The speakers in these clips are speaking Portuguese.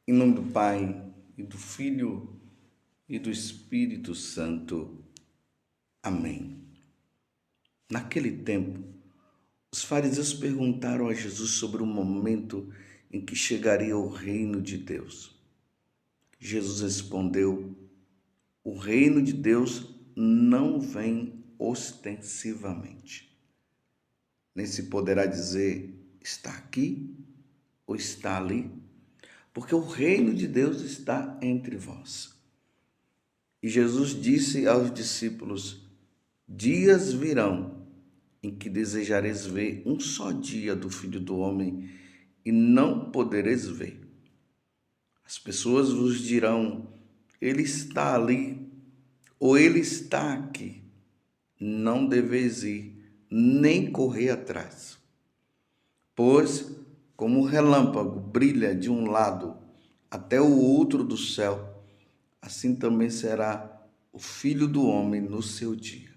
Em nome do Pai, e do Filho, e do Espírito Santo. Amém. Naquele tempo, os fariseus perguntaram a Jesus sobre o momento em que chegaria o reino de Deus. Jesus respondeu: o reino de Deus não vem ostensivamente. Nem se poderá dizer, está aqui ou está ali, porque o reino de Deus está entre vós. E Jesus disse aos discípulos: dias virão em que desejareis ver um só dia do Filho do Homem e não podereis ver. As pessoas vos dirão: ele está ali ou ele está aqui. Não deveis ir, nem correr atrás. Pois, como o relâmpago brilha de um lado até o outro do céu, assim também será o Filho do Homem no seu dia.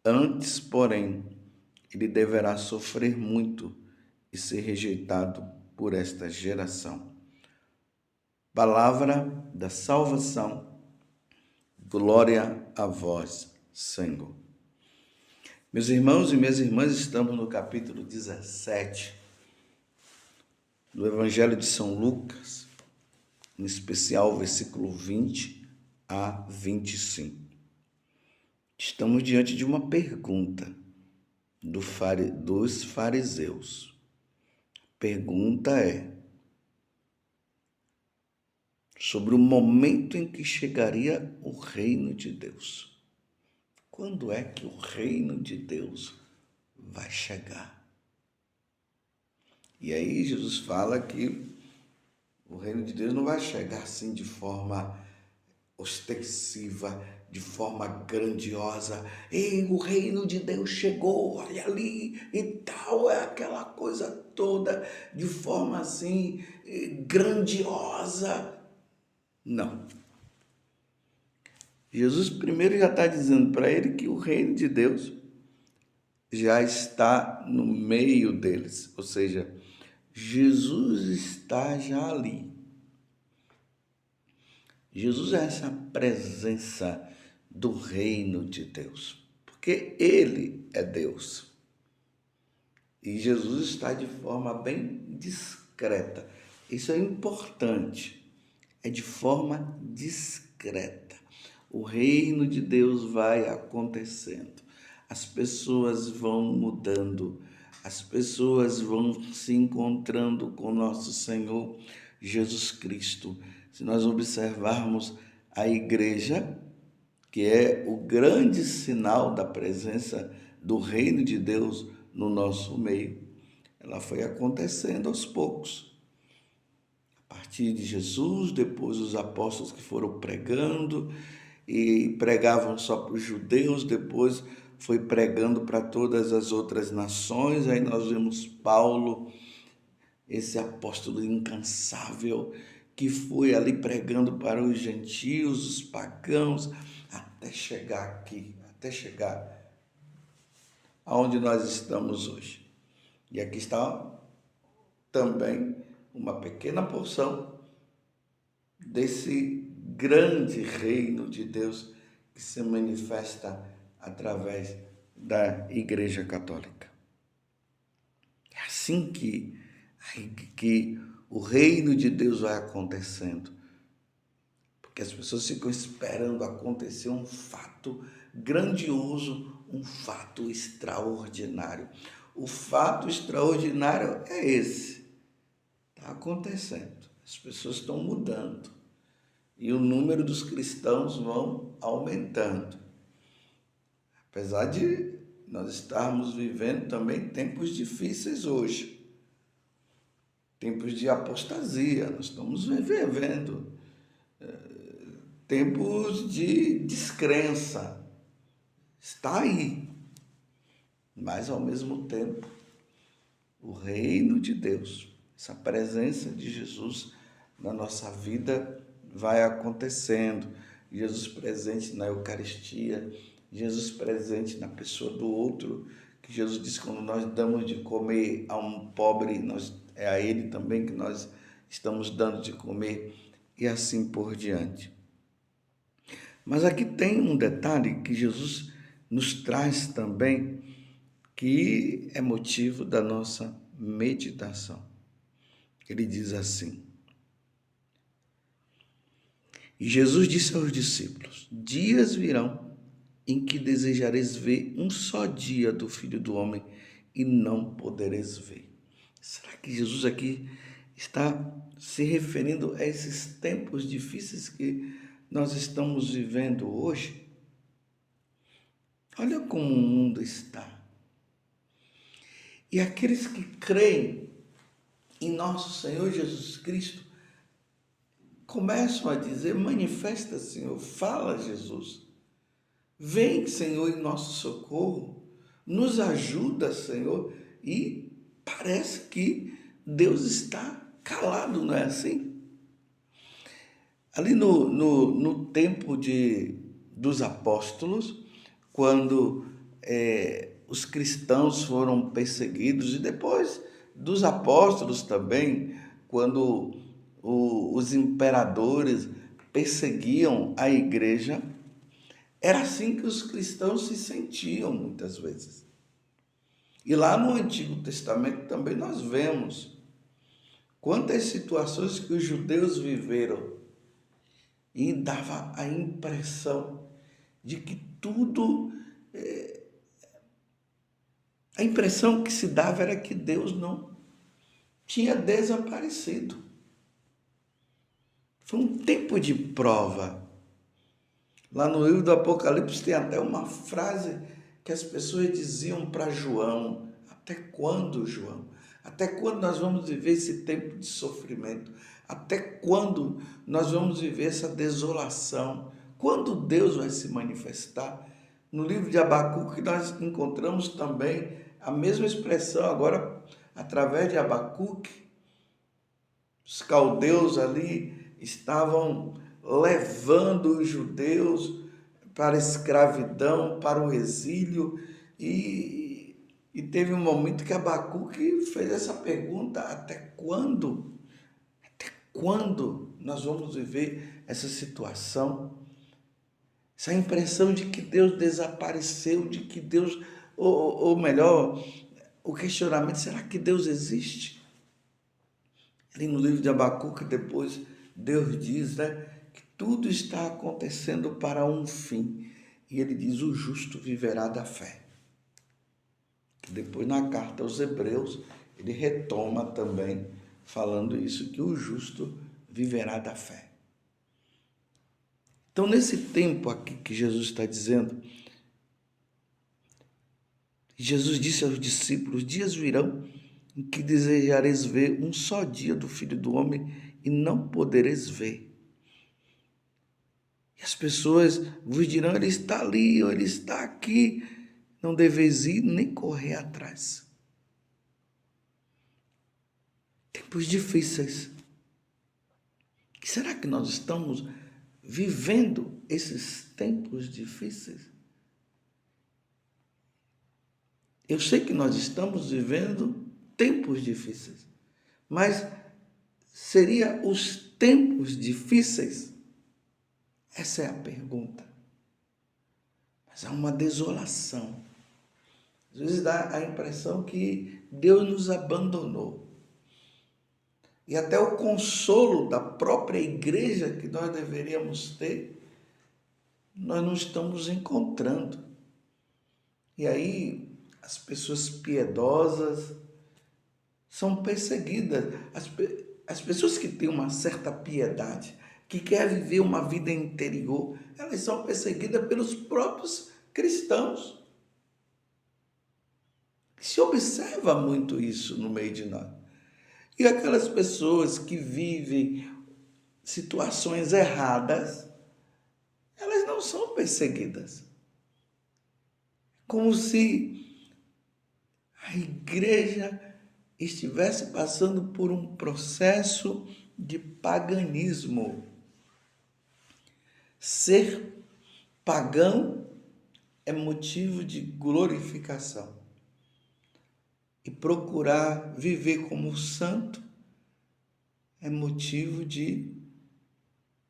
Antes, porém, ele deverá sofrer muito e ser rejeitado por esta geração. Palavra da salvação. Glória a vós, Senhor. Meus irmãos e minhas irmãs, estamos no capítulo 17 do Evangelho de São Lucas, em especial versículo 20 a 25. Estamos diante de uma pergunta dos fariseus. A pergunta é sobre o momento em que chegaria o reino de Deus. Quando é que o reino de Deus vai chegar? E aí Jesus fala que o reino de Deus não vai chegar assim de forma ostensiva, de forma grandiosa. Ei, o reino de Deus chegou, olha ali e tal, é aquela coisa toda de forma assim grandiosa. Não. Jesus primeiro já está dizendo para ele que o reino de Deus já está no meio deles, ou seja, Jesus está já ali. Jesus é essa presença do reino de Deus, porque ele é Deus. E Jesus está de forma bem discreta. Isso é importante, é de forma discreta. O reino de Deus vai acontecendo, as pessoas vão mudando, as pessoas vão se encontrando com nosso Senhor Jesus Cristo. Se nós observarmos a igreja, que é o grande sinal da presença do reino de Deus no nosso meio, ela foi acontecendo aos poucos. A partir de Jesus, depois os apóstolos que foram pregando e pregavam só para os judeus, depois foi pregando para todas as outras nações. Aí nós vemos Paulo, esse apóstolo incansável, que foi ali pregando para os gentios, os pagãos, até chegar aqui, até chegar aonde nós estamos hoje. E aqui está também uma pequena porção desse grande reino de Deus que se manifesta através da Igreja Católica. É assim que o reino de Deus vai acontecendo, porque as pessoas ficam esperando acontecer um fato grandioso, um fato extraordinário. O fato extraordinário é esse, está acontecendo, as pessoas estão mudando e o número dos cristãos vão aumentando. Apesar de nós estarmos vivendo também tempos difíceis hoje, tempos de apostasia, nós estamos vivendo tempos de descrença, está aí, mas ao mesmo tempo o reino de Deus, essa presença de Jesus na nossa vida vai acontecendo. Jesus presente na Eucaristia, Jesus presente na pessoa do outro, que Jesus disse: quando nós damos de comer a um pobre, é a ele também que nós estamos dando de comer e assim por diante. Mas aqui tem um detalhe que Jesus nos traz também, que é motivo da nossa meditação. Ele diz assim: e Jesus disse aos discípulos: dias virão em que desejareis ver um só dia do Filho do Homem e não podereis ver. Será que Jesus aqui está se referindo a esses tempos difíceis que nós estamos vivendo hoje? Olha como o mundo está. E aqueles que creem em nosso Senhor Jesus Cristo começam a dizer: manifesta, Senhor, fala, Jesus. Vem, Senhor, em nosso socorro, nos ajuda, Senhor. E parece que Deus está calado, não é assim? Ali no tempo dos apóstolos, quando os cristãos foram perseguidos, e depois dos apóstolos também, quando os imperadores perseguiam a igreja, era assim que os cristãos se sentiam muitas vezes. E lá no Antigo Testamento também nós vemos quantas situações que os judeus viveram e dava a impressão de que tudo... A impressão que se dava era que Deus não tinha desaparecido. Foi um tempo de prova. Lá no livro do Apocalipse tem até uma frase que as pessoas diziam para João: até quando, João? Até quando nós vamos viver esse tempo de sofrimento? Até quando nós vamos viver essa desolação? Quando Deus vai se manifestar? No livro de Abacuque nós encontramos também a mesma expressão, agora através de Abacuque. Os caldeus ali estavam levando os judeus para a escravidão, para o exílio, e teve um momento que Abacuque fez essa pergunta: até quando? Até quando nós vamos viver essa situação? Essa impressão de que Deus desapareceu, de que Deus, ou melhor, o questionamento: será que Deus existe? Ali no livro de Abacuque, depois Deus diz, que tudo está acontecendo para um fim. E ele diz: o justo viverá da fé. Depois, na carta aos Hebreus, ele retoma também, falando isso, que o justo viverá da fé. Então, nesse tempo aqui que Jesus está dizendo, Jesus disse aos discípulos: dias virão em que desejareis ver um só dia do Filho do Homem e não podereis ver. E as pessoas vos dirão: ele está ali, ou ele está aqui. Não deveis ir nem correr atrás. Tempos difíceis. Será que nós estamos vivendo esses tempos difíceis? Eu sei que nós estamos vivendo tempos difíceis, mas seria os tempos difíceis? Essa é a pergunta. Mas há uma desolação. Às vezes dá a impressão que Deus nos abandonou. E até o consolo da própria igreja que nós deveríamos ter, nós não estamos encontrando. E aí as pessoas piedosas são perseguidas. As pessoas que têm uma certa piedade, que querem viver uma vida interior, elas são perseguidas pelos próprios cristãos. Se observa muito isso no meio de nós. E aquelas pessoas que vivem situações erradas, elas não são perseguidas. Como se a igreja estivesse passando por um processo de paganismo. Ser pagão é motivo de glorificação. E procurar viver como santo é motivo de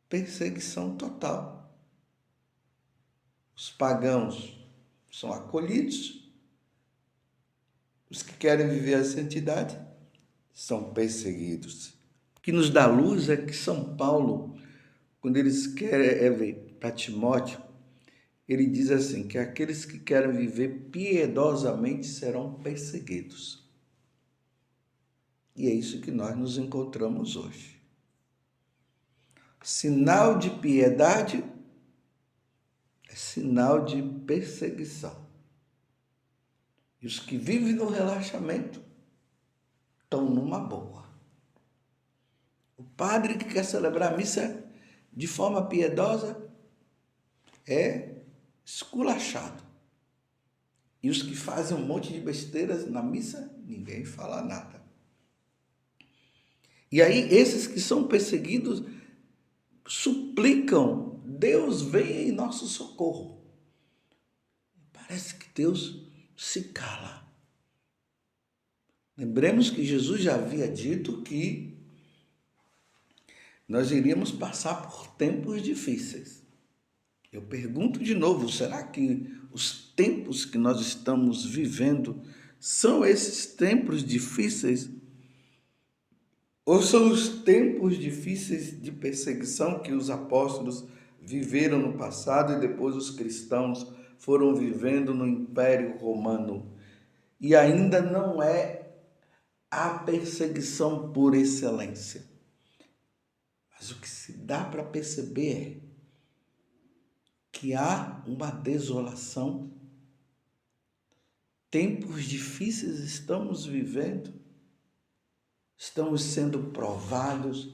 perseguição total. Os pagãos são acolhidos, os que querem viver a santidade são perseguidos. O que nos dá luz é que São Paulo, quando ele escreve para Timóteo, ele diz assim, que aqueles que querem viver piedosamente serão perseguidos. E é isso que nós nos encontramos hoje. Sinal de piedade é sinal de perseguição. E os que vivem no relaxamento estão numa boa. O padre que quer celebrar a missa de forma piedosa é esculachado. E os que fazem um monte de besteiras na missa, ninguém fala nada. E aí, esses que são perseguidos suplicam, Deus venha em nosso socorro. Parece que Deus se cala. Lembremos que Jesus já havia dito que nós iríamos passar por tempos difíceis. Eu pergunto de novo, será que os tempos que nós estamos vivendo são esses tempos difíceis? Ou são os tempos difíceis de perseguição que os apóstolos viveram no passado e depois os cristãos foram vivendo no Império Romano? E ainda não é a perseguição por excelência. Mas o que se dá para perceber é que há uma desolação. Tempos difíceis estamos vivendo. Estamos sendo provados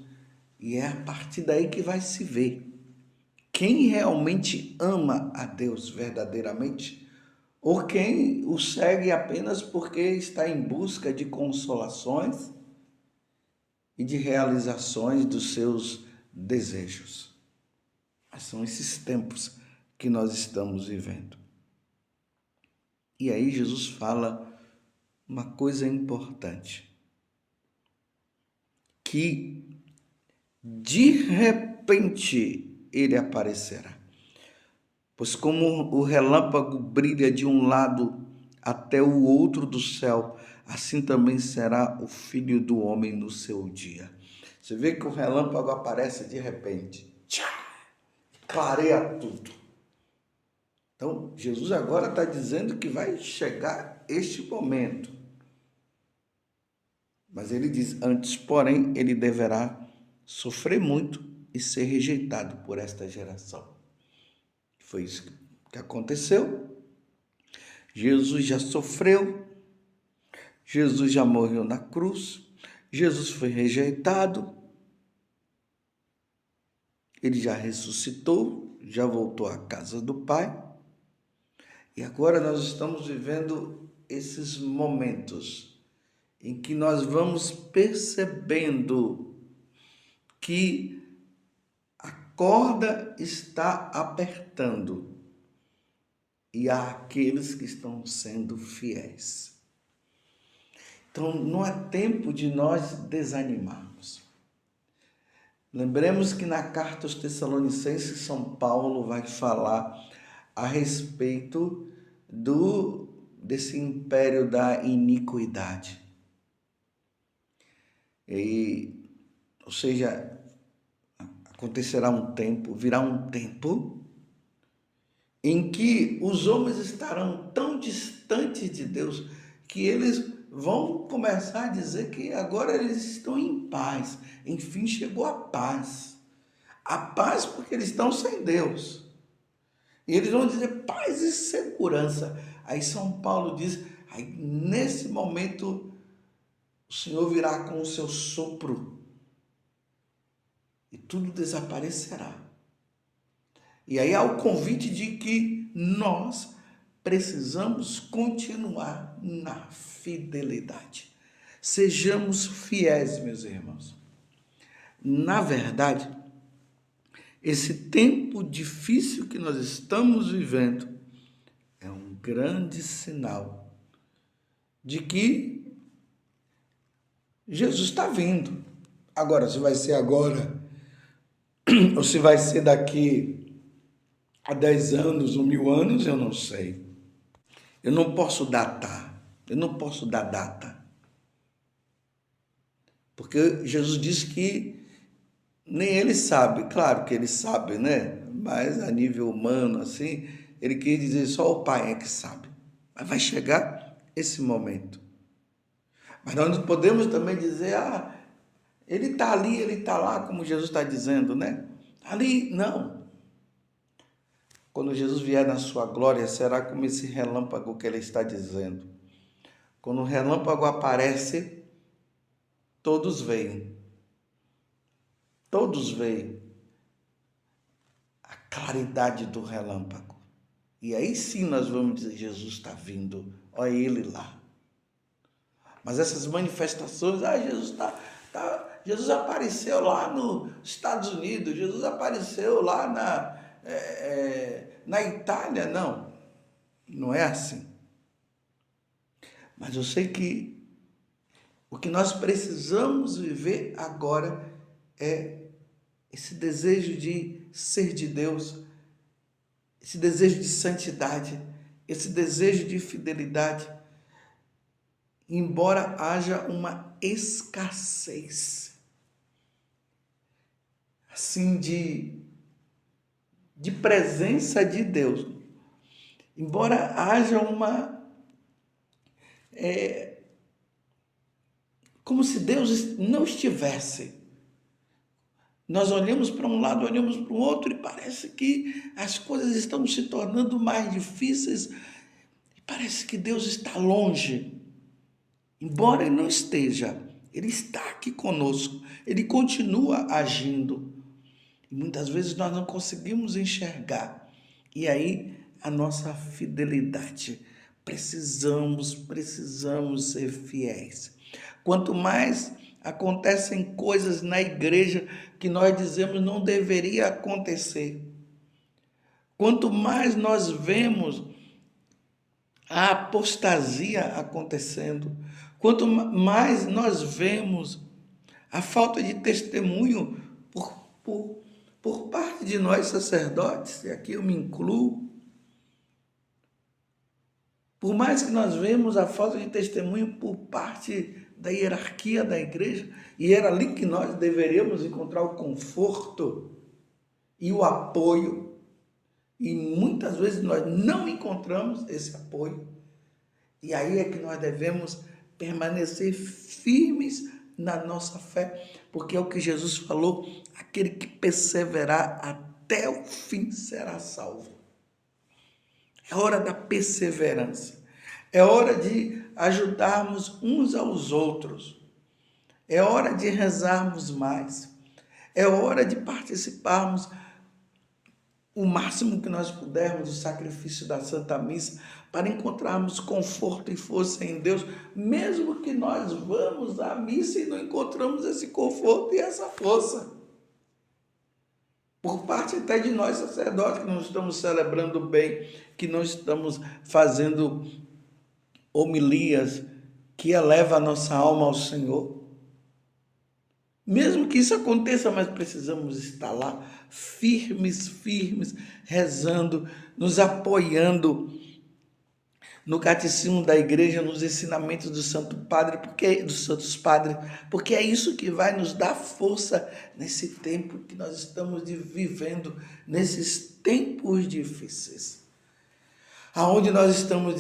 e é a partir daí que vai se ver quem realmente ama a Deus verdadeiramente ou quem o segue apenas porque está em busca de consolações e de realizações dos seus desejos. Mas são esses tempos que nós estamos vivendo. E aí Jesus fala uma coisa importante, que de repente ele aparecerá. Pois como o relâmpago brilha de um lado até o outro do céu, assim também será o Filho do Homem no seu dia. Você vê que o relâmpago aparece de repente, clareia tudo. Então, Jesus agora está dizendo que vai chegar este momento. Mas ele diz, antes, porém, ele deverá sofrer muito e ser rejeitado por esta geração. Foi isso que aconteceu. Jesus já sofreu, Jesus já morreu na cruz, Jesus foi rejeitado, ele já ressuscitou, já voltou à casa do Pai. E agora nós estamos vivendo esses momentos em que nós vamos percebendo que a corda está apertando e há aqueles que estão sendo fiéis. Então, não é tempo de nós desanimarmos. Lembremos que na carta aos Tessalonicenses, São Paulo vai falar a respeito desse império da iniquidade. Ou seja, acontecerá um tempo, virá um tempo em que os homens estarão tão distantes de Deus que eles vão começar a dizer que agora eles estão em paz. Enfim, chegou a paz. A paz porque eles estão sem Deus. E eles vão dizer paz e segurança. Aí São Paulo diz, aí nesse momento o Senhor virá com o seu sopro e tudo desaparecerá. E aí há o convite de que nós precisamos continuar na fidelidade. Sejamos fiéis, meus irmãos. Na verdade, esse tempo difícil que nós estamos vivendo é um grande sinal de que Jesus está vindo. Agora, se vai ser agora, ou se vai ser daqui a 10 anos ou 1000 anos, eu não sei. Eu não posso datar, eu não posso dar data. Porque Jesus disse que nem ele sabe, claro que ele sabe, né? Mas a nível humano, assim, ele quis dizer só o Pai é que sabe. Mas vai chegar esse momento. Mas nós não podemos também dizer, ele está ali, ele está lá, como Jesus está dizendo, né? Ali, não. Quando Jesus vier na sua glória, será como esse relâmpago que ele está dizendo. Quando o relâmpago aparece, todos veem. Todos veem a claridade do relâmpago. E aí sim nós vamos dizer, Jesus está vindo, olha ele lá. Mas essas manifestações, Jesus apareceu lá nos Estados Unidos, Jesus apareceu lá na Itália, não é assim. Mas eu sei que o que nós precisamos viver agora é esse desejo de ser de Deus, esse desejo de santidade, esse desejo de fidelidade, embora haja uma escassez, assim, de presença de Deus, embora haja como se Deus não estivesse. Nós olhamos para um lado, olhamos para o outro e parece que as coisas estão se tornando mais difíceis e parece que Deus está longe. Embora Ele não esteja, Ele está aqui conosco, Ele continua agindo. E muitas vezes nós não conseguimos enxergar. E aí a nossa fidelidade. Precisamos ser fiéis. Quanto mais acontecem coisas na igreja que nós dizemos não deveria acontecer, quanto mais nós vemos a apostasia acontecendo, quanto mais nós vemos a falta de testemunho por parte de nós sacerdotes, e aqui eu me incluo, por mais que nós vemos a falta de testemunho por parte da hierarquia da igreja, e era ali que nós deveríamos encontrar o conforto e o apoio, e muitas vezes nós não encontramos esse apoio, e aí é que nós devemos permanecer firmes na nossa fé, porque é o que Jesus falou, aquele que perseverar até o fim será salvo. É hora da perseverança. É hora de ajudarmos uns aos outros. É hora de rezarmos mais. É hora de participarmos o máximo que nós pudermos do sacrifício da Santa Missa para encontrarmos conforto e força em Deus, mesmo que nós vamos à missa e não encontramos esse conforto e essa força. Por parte até de nós sacerdotes que não estamos celebrando bem, que não estamos fazendo homilias que eleva a nossa alma ao Senhor. Mesmo que isso aconteça, mas precisamos estar lá firmes, rezando, nos apoiando no catecismo da igreja, nos ensinamentos do Santo Padre, dos Santos Padres, porque é isso que vai nos dar força nesse tempo que nós estamos vivendo, nesses tempos difíceis. Aonde nós estamos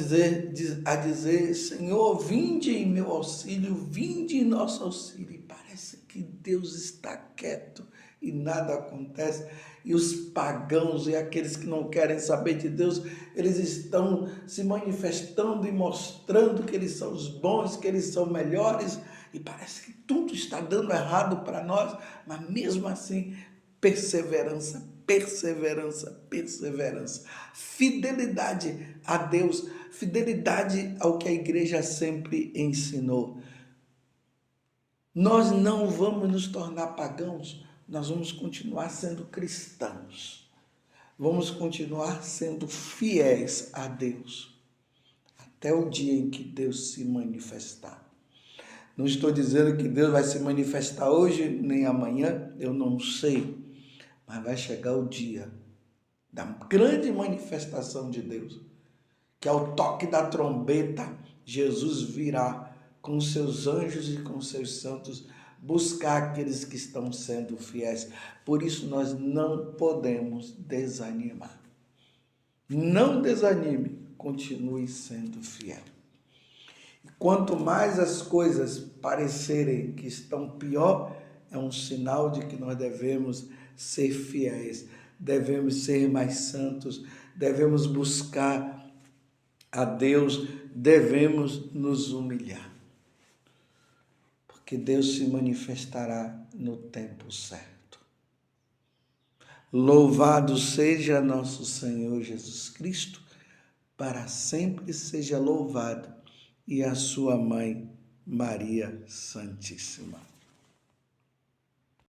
a dizer, Senhor, vinde em meu auxílio, vinde em nosso auxílio. E parece que Deus está quieto e nada acontece. E os pagãos e aqueles que não querem saber de Deus, eles estão se manifestando e mostrando que eles são os bons, que eles são melhores. E parece que tudo está dando errado para nós, mas mesmo assim, perseverança. Fidelidade a Deus, fidelidade ao que a igreja sempre ensinou. Nós não vamos nos tornar pagãos, nós vamos continuar sendo cristãos. Vamos continuar sendo fiéis a Deus, até o dia em que Deus se manifestar. Não estou dizendo que Deus vai se manifestar hoje nem amanhã, eu não sei. Mas vai chegar o dia da grande manifestação de Deus, que ao toque da trombeta, Jesus virá com seus anjos e com seus santos buscar aqueles que estão sendo fiéis. Por isso nós não podemos desanimar. Não desanime, continue sendo fiel. E quanto mais as coisas parecerem que estão pior, é um sinal de que nós devemos ser fiéis, devemos ser mais santos, devemos buscar a Deus, devemos nos humilhar. Porque Deus se manifestará no tempo certo. Louvado seja nosso Senhor Jesus Cristo, para sempre seja louvado, e a sua mãe, Maria Santíssima.